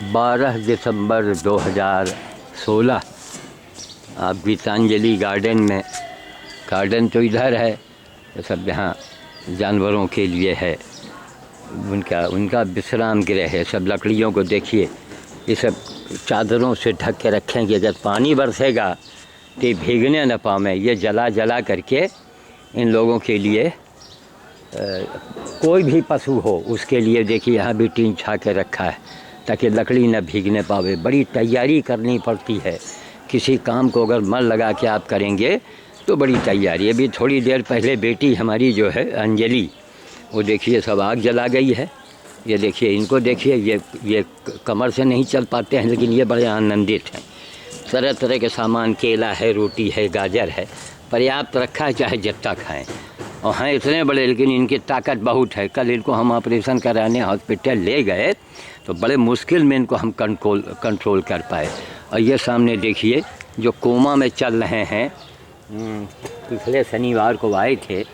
12 दिसंबर 2016 आप गीतांजलि गार्डन में, गार्डन तो इधर है, ये सब यहाँ जानवरों के लिए है, उनका विश्राम गृह है। सब लकड़ियों को देखिए, ये सब चादरों से ढक के रखेंगे, अगर पानी बरसेगा तो भीगने न पावे। ये जला जला करके इन लोगों के लिए, कोई भी पशु हो उसके लिए देखिए यहाँ भी टीन छा के रखा है ताकि लकड़ी न भीगने पावे। बड़ी तैयारी करनी पड़ती है, किसी काम को अगर मन लगा के आप करेंगे तो बड़ी तैयारी। अभी थोड़ी देर पहले बेटी हमारी जो है अंजलि, वो देखिए सब आग जला गई है। ये देखिए, इनको देखिए, ये कमर से नहीं चल पाते हैं लेकिन ये बड़े आनंदित हैं। तरह तरह के सामान, केला है, रोटी है, गाजर है, पर्याप्त रखा है, चाहे जितना खाएं। और हैं इतने बड़े लेकिन इनकी ताकत बहुत है। कल इनको हम ऑपरेशन कराने हॉस्पिटल ले गए तो बड़े मुश्किल में इनको हम कंट्रोल कर पाए। और ये सामने देखिए जो कोमा में चल रहे हैं, पिछले शनिवार को आए थे,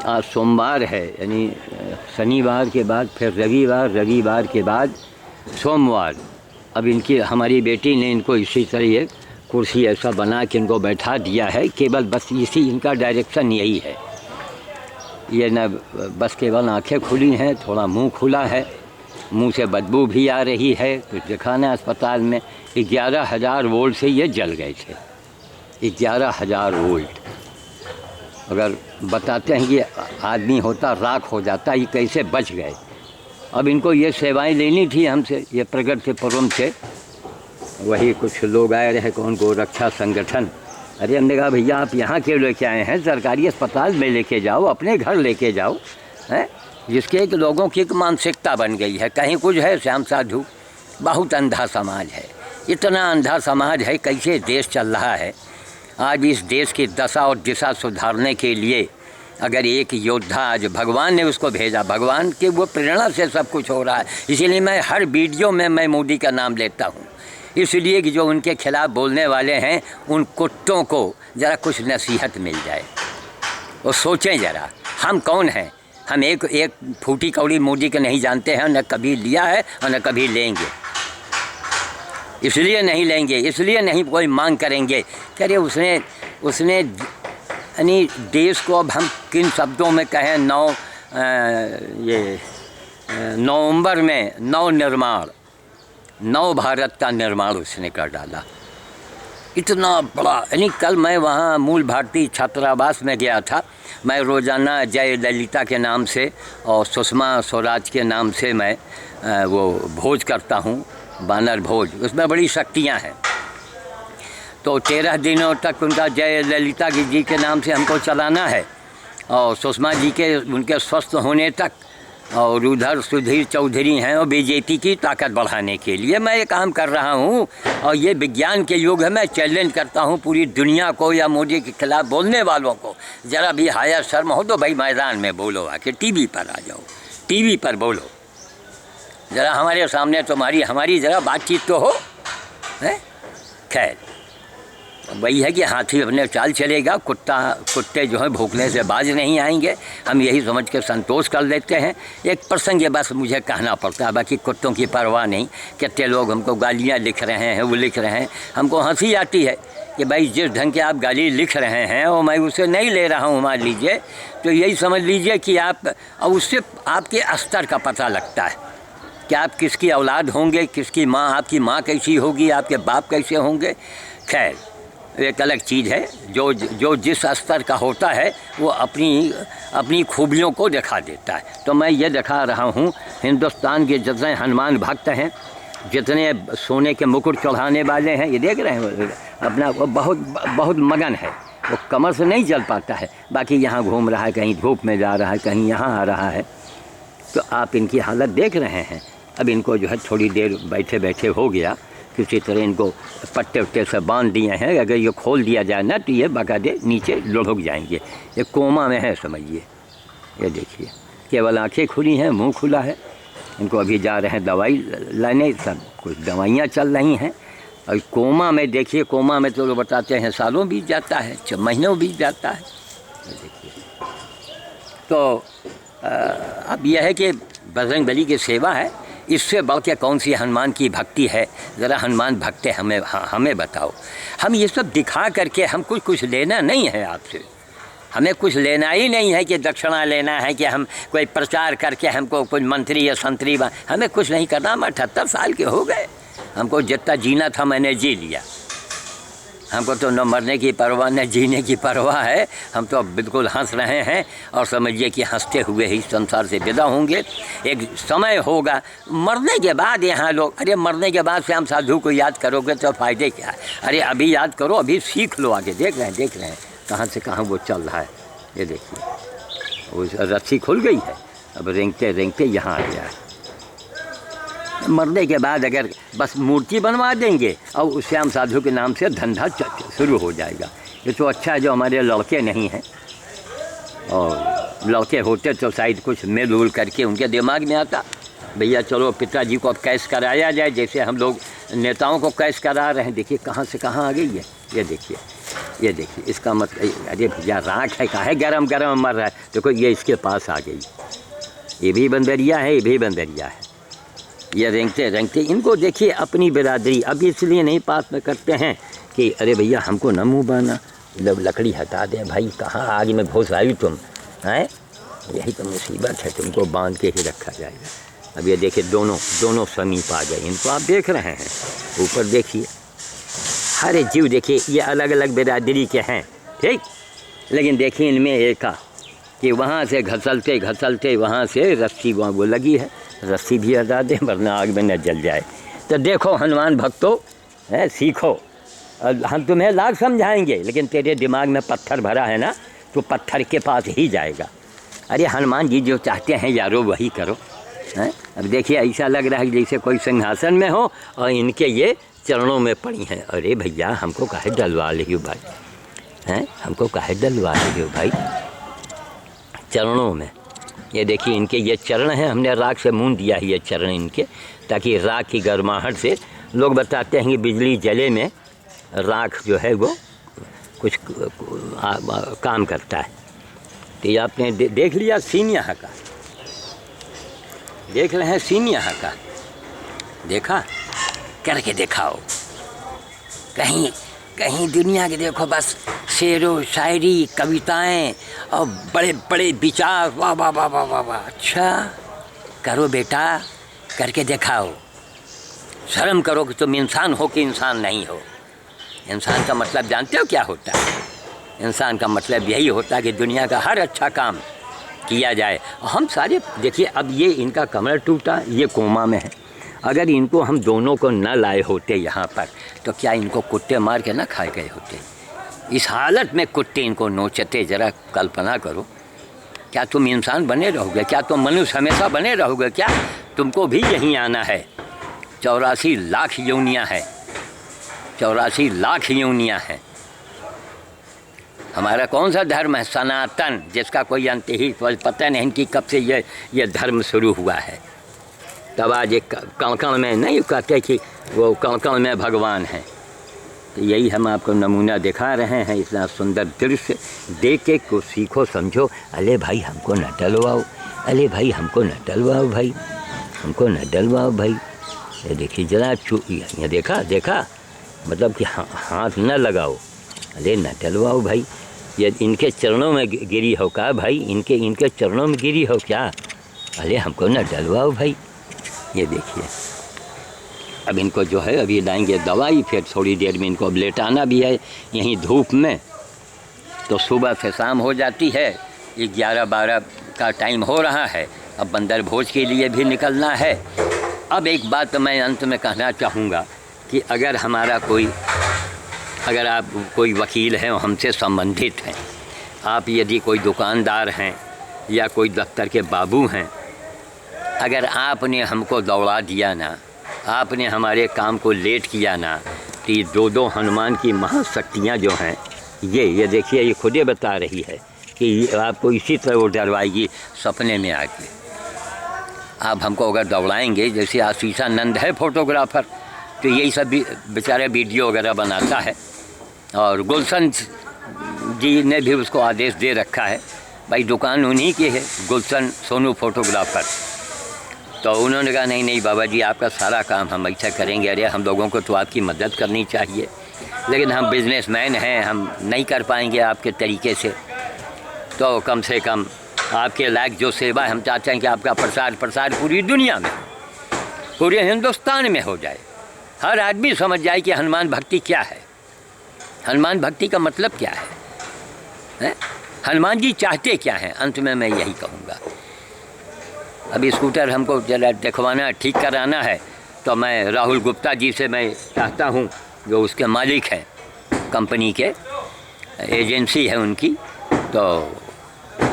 आज सोमवार है, यानी शनिवार के बाद फिर रविवार, रविवार के बाद सोमवार। अब इनकी, हमारी बेटी ने इनको इसी तरह ये कुर्सी ऐसा बना के इनको बैठा दिया है, केवल बस इसी इनका डायरेक्शन यही है। ये न बस केवल आंखें खुली हैं, थोड़ा मुंह खुला है, मुंह से बदबू भी आ रही है। तो दिखाना अस्पताल में 11,000 वोल्ट से ये जल गए थे। 11,000 वोल्ट, अगर बताते हैं कि आदमी होता राख हो जाता, ये कैसे बच गए। अब इनको ये सेवाएं लेनी थी हमसे, ये प्रगतिपुरम से वही कुछ लोग आए रहे, कौन को रक्षा संगठन। अरे हमने कहा भैया आप यहाँ क्यों लेके आए हैं, सरकारी अस्पताल में लेके जाओ, अपने घर लेके जाओ, हैं। जिसके एक लोगों की एक मानसिकता बन गई है, कहीं कुछ है श्याम साधु, बहुत अंधा समाज है, इतना अंधा समाज है। कैसे देश चल रहा है आज। इस देश की दशा और दिशा सुधारने के लिए अगर एक योद्धा, आज भगवान ने उसको भेजा, भगवान के वो प्रेरणा से सब कुछ हो रहा है। इसीलिए मैं हर वीडियो में मैं मोदी का नाम लेता हूँ, इसलिए कि जो उनके खिलाफ़ बोलने वाले हैं उन कुत्तों को ज़रा कुछ नसीहत मिल जाए। वो सोचें ज़रा, हम कौन हैं। हम एक फूटी कौड़ी मोदी के नहीं जानते हैं, न कभी लिया है और न कभी लेंगे। इसलिए नहीं लेंगे, इसलिए नहीं कोई मांग करेंगे। कह रहे उसने यानी देश को, अब हम किन शब्दों में कहें, नवंबर में नव भारत का निर्माण उसने कर डाला। इतना बड़ा, यानी कल मैं वहाँ मूल भारतीय छात्रावास में गया था। मैं रोज़ाना जय ललिता के नाम से और सुषमा स्वराज के नाम से मैं वो भोज करता हूँ, बानर भोज। उसमें बड़ी शक्तियाँ हैं। तो 13 दिनों तक उनका जय ललिता जी के नाम से हमको चलाना है, और सुषमा जी के उनके स्वस्थ होने तक। और उधर सुधीर चौधरी हैं, और बीजेपी की ताकत बढ़ाने के लिए मैं ये काम कर रहा हूँ। और ये विज्ञान के युग है, मैं चैलेंज करता हूँ पूरी दुनिया को, या मोदी के खिलाफ़ बोलने वालों को, ज़रा भी हाया शर्म हो तो भाई मैदान में बोलो, आके टीवी पर आ जाओ, टीवी पर बोलो, ज़रा हमारे सामने तुम्हारी हमारी ज़रा बातचीत तो हो, है। खैर वही है कि हाथी अपने चाल चलेगा, कुत्ते जो है भूखने से बाज नहीं आएंगे। हम यही समझ के संतोष कर लेते हैं। एक प्रसंग ये बस मुझे कहना पड़ता है, बाकी कुत्तों की परवाह नहीं। कितने लोग हमको गालियाँ लिख रहे हैं, वो लिख रहे हैं, हमको हंसी आती है कि भाई जिस ढंग के आप गाली लिख रहे हैं और मैं उसे नहीं ले रहा हूँ, मान लीजिए, तो यही समझ लीजिए कि आप, और उससे आपके स्तर का पता लगता है कि आप किसकी औलाद होंगे, किसकी माँ, आपकी माँ कैसी होगी, आपके बाप कैसे होंगे। खैर एक अलग चीज़ है। जो जिस स्तर का होता है वो अपनी खूबियों को दिखा देता है। तो मैं ये दिखा रहा हूँ, हिंदुस्तान के जितने हनुमान भक्त हैं, जितने सोने के मुकुट चढ़ाने वाले हैं, ये देख रहे हैं अपना, वो बहुत मगन है। वो कमर से नहीं चल पाता है, बाकी यहाँ घूम रहा है, कहीं धूप में जा रहा है, कहीं यहाँ आ रहा है। तो आप इनकी हालत देख रहे हैं। अब इनको जो है थोड़ी देर बैठे बैठे हो गया, किसी तरह इनको पट्टे वट्टे से बांध दिए हैं। अगर ये खोल दिया जाए ना तो ये बाकायदे नीचे लुढ़क जाएंगे। ये कोमा में है समझिए। ये देखिए केवल आंखें खुली हैं, मुंह खुला है। इनको अभी जा रहे हैं दवाई लाने, सब कुछ दवाइयाँ चल रही हैं। और कोमा में देखिए, कोमा में तो लोग बताते हैं सालों बीत जाता है, 6 महीनों बीत जाता है। देखिए तो अब यह है कि बजरंग बली की सेवा है। इससे बढ़ के कौन सी हनुमान की भक्ति है? ज़रा हनुमान भक्त हमें बताओ। हम ये सब दिखा करके हम कुछ लेना नहीं है आपसे, हमें कुछ लेना ही नहीं है कि दक्षिणा लेना है कि हम कोई प्रचार करके हमको कुछ मंत्री या संतरी हमें कुछ नहीं करना। हम 78 साल के हो गए, हमको जितना जीना था मैंने जी लिया। हमको तो न मरने की परवाह न जीने की परवाह है। हम तो बिल्कुल हंस रहे हैं और समझिए कि हंसते हुए ही संसार से विदा होंगे। एक समय होगा मरने के बाद यहाँ लोग, अरे मरने के बाद श्याम साधु को याद करोगे तो फ़ायदे क्या है? अरे अभी याद करो, अभी सीख लो आगे। देख रहे हैं कहाँ से कहाँ वो चल रहा है। ये देखिए वो रस्सी खुल गई है, अब रेंगते रेंगते यहाँ आ गया है। मरने के बाद अगर बस मूर्ति बनवा देंगे और उस श्याम साधु के नाम से धंधा शुरू हो जाएगा। ये तो अच्छा है जो हमारे लड़के नहीं हैं, और लड़के होते तो शायद कुछ मिल उल करके उनके दिमाग में आता, भैया चलो पिताजी को अब कैश कराया जाए, जैसे हम लोग नेताओं को कैश करा रहे हैं। देखिए कहाँ से कहाँ आ गई है। ये देखिए इसका मतलब, अरे भैया राख है, काहे गरम गरम मर रहा है। देखो ये इसके पास आ गई, ये भी बंदरिया है, ये भी बंदरिया है। ये रेंगते रेंगते इनको देखिए अपनी बिरादरी अब इसलिए नहीं पास में करते हैं कि अरे भैया हमको न मुँह बाना, लकड़ी हटा दे भाई, कहाँ आग में घुस आई तुम हैं। यही तो मुसीबत है, तुमको बांध के ही रखा जाएगा। अब ये देखिए दोनों समीप आ गए, इनको आप देख रहे हैं। ऊपर देखिए हर जीव देखिए ये अलग अलग बिरादरी के हैं, ठीक, लेकिन देखिए इनमें एक कि वहाँ से घसलते वहाँ से रस्सी वहाँ वो लगी है, रस्सी भी हटा दें वरना आग में न जल जाए। तो देखो हनुमान भक्तों, है सीखो। हम तुम्हें लाख समझाएंगे लेकिन तेरे दिमाग में पत्थर भरा है ना, तो पत्थर के पास ही जाएगा। अरे हनुमान जी जो चाहते हैं यारो वही करो, हैं। अब देखिए ऐसा लग रहा है जैसे कोई सिंहासन में हो और इनके ये चरणों में पड़ी हैं। अरे भैया हमको काहे डलवा रही हो भाई, हैं, हमको काहे डलवा रही हो भाई चरणों में। ये देखिए इनके ये चरण हैं, हमने राख से मूंद दिया है ये चरण इनके, ताकि राख की गर्माहट से, लोग बताते हैं कि बिजली जले में राख जो है वो कुछ काम करता है। तो ये आपने देख लिया सीन यहाँ का, देख रहे हैं सीन यहाँ का, देखा करके दिखाओ। कहीं दुनिया के देखो बस शेरो शायरी कविताएं और बड़े बड़े विचार, वाह वाह वाह वाह वाह वाह। अच्छा करो बेटा, करके दिखाओ। शर्म करो कि तुम इंसान हो कि इंसान नहीं हो। इंसान का मतलब जानते हो क्या होता है? इंसान का मतलब यही होता है कि दुनिया का हर अच्छा काम किया जाए। हम सारे देखिए, अब ये इनका कमर टूटा, ये कोमा में है। अगर इनको हम दोनों को न लाए होते यहाँ पर तो क्या इनको कुत्ते मार के न खाए गए होते? इस हालत में कुत्ते इनको नोचते। ज़रा कल्पना करो, क्या तुम इंसान बने रहोगे? क्या तुम मनुष्य हमेशा बने रहोगे? क्या तुमको भी यहीं आना है? 84 लाख योनियाँ हैं, 84 लाख योनियाँ हैं। हमारा कौन सा धर्म है? सनातन, जिसका कोई अंत ही पता नहीं कि कब से ये धर्म शुरू हुआ है। तब आज एक कण में नहीं कहते कि वो कण में भगवान है। तो यही हम आपको नमूना दिखा रहे हैं। इतना सुंदर दृश्य देख के कुछ सीखो समझो। अरे भाई हमको न डलवाओ, अरे भाई हमको न डलवाओ भाई, हमको न डलवाओ भाई। ये देखिए जरा ये देखा मतलब कि हाथ न लगाओ, अरे न डलवाओ भाई। ये इनके चरणों में गिरी हो क्या भाई? इनके चरणों में गिरी हो क्या? अरे हमको न डलवाओ भाई। ये देखिए अब इनको जो है अभी लाएंगे दवाई, फिर थोड़ी देर में इनको अब लेटाना भी है यहीं धूप में। तो सुबह से शाम हो जाती है, 11-12 का टाइम हो रहा है। अब बंदर भोज के लिए भी निकलना है। अब एक बात मैं अंत में कहना चाहूँगा कि अगर आप कोई वकील हैं, हमसे संबंधित हैं, आप यदि कोई दुकानदार हैं या कोई दफ्तर के बाबू हैं, अगर आपने हमको दौड़ा दिया ना, आपने हमारे काम को लेट किया ना, तो ये दो हनुमान की महाशक्तियाँ जो हैं, ये देखिए ये खुद ही बता रही है कि ये आपको इसी तरह वो डरवाएगी सपने में आके। आप हमको अगर दौड़ाएंगे, जैसे आशीषानंद है फोटोग्राफ़र, तो यही सब भी बेचारे वीडियो वगैरह बनाता है, और गुलशन जी ने भी उसको आदेश दे रखा है, भाई दुकान उन्हीं की है, गुलशन सोनू फोटोग्राफ़र। तो उन्होंने कहा नहीं नहीं बाबा जी, आपका सारा काम हम ऐसा करेंगे। अरे हम लोगों को तो आपकी मदद करनी चाहिए, लेकिन हम बिजनेसमैन हैं, हम नहीं कर पाएंगे आपके तरीके से। तो कम से कम आपके लायक जो सेवा हम चाहते हैं कि आपका प्रसार पूरी दुनिया में, पूरे हिंदुस्तान में हो जाए, हर आदमी समझ जाए कि हनुमान भक्ति क्या है, हनुमान भक्ति का मतलब क्या है? हनुमान जी चाहते क्या हैं। अंत में मैं यही कहूँगा। अभी स्कूटर हमको जरा दिखवाना, ठीक कराना है, तो मैं राहुल गुप्ता जी से मैं चाहता हूँ, जो उसके मालिक हैं, कंपनी के एजेंसी है उनकी, तो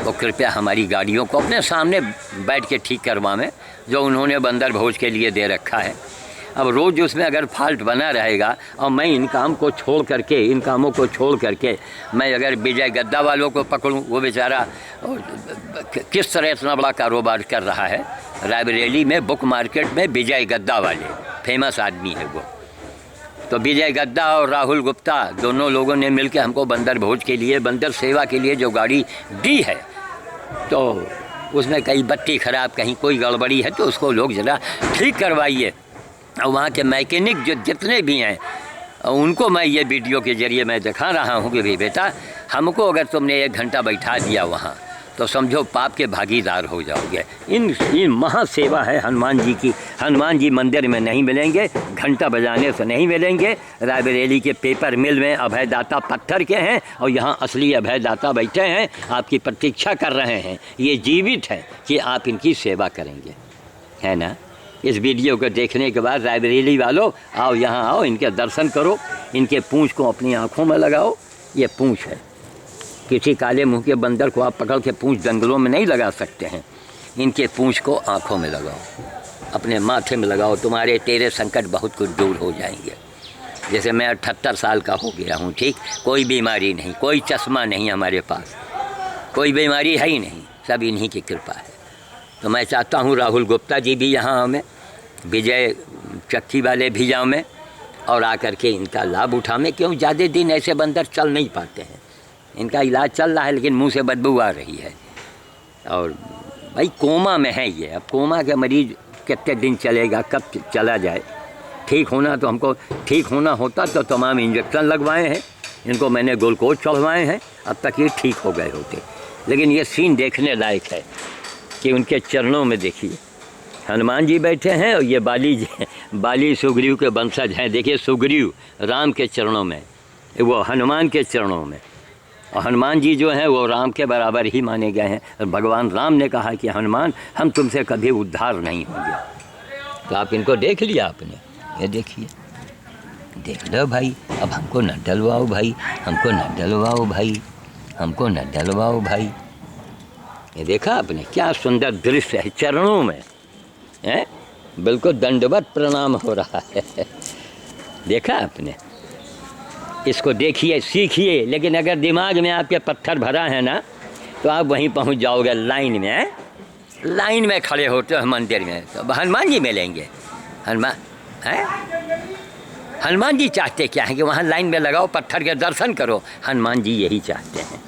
वो कृपया हमारी गाड़ियों को अपने सामने बैठ के ठीक करवाएं, जो उन्होंने बंदर भोज के लिए दे रखा है। अब रोज़ उसमें अगर फॉल्ट बना रहेगा और मैं इन कामों को छोड़ करके मैं अगर विजय गद्दा वालों को पकड़ूं, वो बेचारा किस तरह इतना बड़ा कारोबार कर रहा है। रायबरेली में बुक मार्केट में विजय गद्दा वाले फेमस आदमी है वो। तो विजय गद्दा और राहुल गुप्ता दोनों लोगों ने मिलकर हमको बंदर भोज के लिए, बंदर सेवा के लिए जो गाड़ी दी है, तो उसमें कहीं बत्ती ख़राब, कहीं कोई गड़बड़ी है, तो उसको लोग ज़रा ठीक करवाइए। और वहाँ के मैकेनिक जो जितने भी हैं, उनको मैं ये वीडियो के ज़रिए मैं दिखा रहा हूँ कि भाई बेटा, हमको अगर तुमने 1 घंटा बैठा दिया वहाँ, तो समझो पाप के भागीदार हो जाओगे। इन महासेवा है हनुमान जी की। हनुमान जी मंदिर में नहीं मिलेंगे, घंटा बजाने से नहीं मिलेंगे। रायबरेली के पेपर मिल में अभयदाता पत्थर के हैं, और यहाँ असली अभयदाता बैठे हैं, आपकी प्रतीक्षा कर रहे हैं। ये जीवित है कि आप इनकी सेवा करेंगे, है ना। इस वीडियो को देखने के बाद रायबरेली वालों, आओ यहाँ आओ, इनके दर्शन करो, इनके पूँछ को अपनी आँखों में लगाओ। ये पूँछ है, किसी काले मुंह के बंदर को आप पकड़ के पूँछ जंगलों में नहीं लगा सकते हैं। इनके पूँछ को आँखों में लगाओ, अपने माथे में लगाओ, तुम्हारे तेरे संकट बहुत कुछ दूर हो जाएंगे। जैसे मैं 78 साल का हो गया हूँ, ठीक, कोई बीमारी नहीं, कोई चश्मा नहीं हमारे पास, कोई बीमारी है ही नहीं, सब इन्हीं की कृपा है। तो मैं चाहता हूँ राहुल गुप्ता जी भी यहाँ हमें, विजय चक्की वाले भी जाओ में, और आकर के इनका लाभ उठाएं। क्यों ज़्यादा दिन ऐसे बंदर चल नहीं पाते हैं। इनका इलाज चल रहा है, लेकिन मुंह से बदबू आ रही है, और भाई कोमा में है ये। अब कोमा के मरीज कितने दिन चलेगा, कब चला जाए। ठीक होना तो हमको ठीक होना होता तो तमाम इंजेक्शन लगवाए हैं, इनको मैंने ग्लूकोज चढ़वाए हैं, अब तक ये ठीक हो गए होते। लेकिन ये सीन देखने लायक है कि उनके चरणों में देखिए, हनुमान जी बैठे हैं, और ये बाली सुग्रीव के वंशज हैं। देखिए सुग्रीव राम के चरणों में, वो हनुमान के चरणों में, और हनुमान जी जो हैं वो राम के बराबर ही माने गए हैं। और भगवान राम ने कहा कि हनुमान, हम तुमसे कभी उद्धार नहीं होंगे। तो आप इनको देख लिया आपने, ये देखिए, देख लो भाई। अब हमको न डलवाओ भाई, हमको न डलवाओ भाई, हमको न डलवाओ भाई। ये देखा आपने, क्या सुंदर दृश्य है, चरणों में है, बिल्कुल दंडवत प्रणाम हो रहा है। देखा आपने, इसको देखिए, सीखिए। लेकिन अगर दिमाग में आपके पत्थर भरा है ना, तो आप वहीं पहुंच जाओगे लाइन में। लाइन में खड़े होते हो मंदिर में, तो हनुमान जी मिलेंगे। हनुमान है, हनुमान जी चाहते क्या है कि वहाँ लाइन में लगाओ, पत्थर के दर्शन करो। हनुमान जी यही चाहते हैं।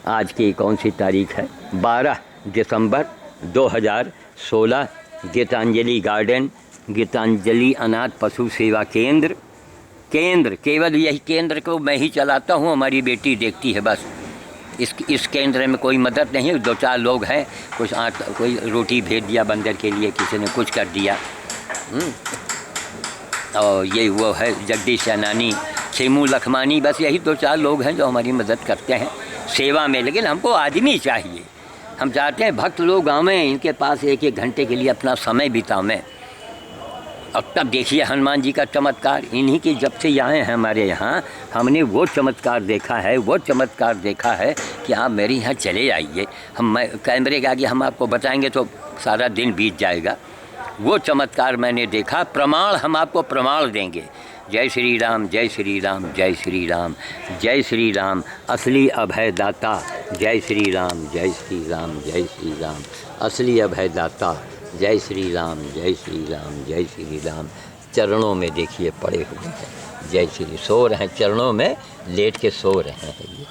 आज की कौन सी तारीख है? 12 दिसंबर 2016। गीतांजलि गार्डन, गीतांजलि अनाथ पशु सेवा केंद्र, केवल यही केंद्र को मैं ही चलाता हूँ, हमारी बेटी देखती है बस। इस केंद्र में कोई मदद नहीं है। 2-4 लोग हैं, कुछ कोई रोटी भेज दिया बंदर के लिए, किसी ने कुछ कर दिया। और ये वो है जगदीश सेनानी, खेमू लखमानी, बस यही 2-4 लोग हैं जो हमारी मदद करते हैं सेवा में। लेकिन हमको आदमी चाहिए। हम चाहते हैं भक्त लोग गाँव में इनके पास 1-1 घंटे के लिए अपना समय बिताएं। अब तब देखिए हनुमान जी का चमत्कार, इन्हीं की जब से आए हैं हमारे यहाँ, हमने वो चमत्कार देखा है कि आप मेरे यहाँ चले आइए, कैमरे के आगे हम आपको बताएंगे तो सारा दिन बीत जाएगा। वो चमत्कार मैंने देखा, प्रमाण हम आपको प्रमाण देंगे। जय श्री राम, जय श्री राम, जय श्री राम, जय श्री राम, असली अभयदाता। जय श्री राम, जय श्री राम, जय श्री राम, असली अभयदाता। जय श्री राम, जय श्री राम, जय श्री राम। चरणों में देखिए पड़े हुए हैं, जय श्री, सो रहे हैं चरणों में, लेट के सो रहे हैं ये।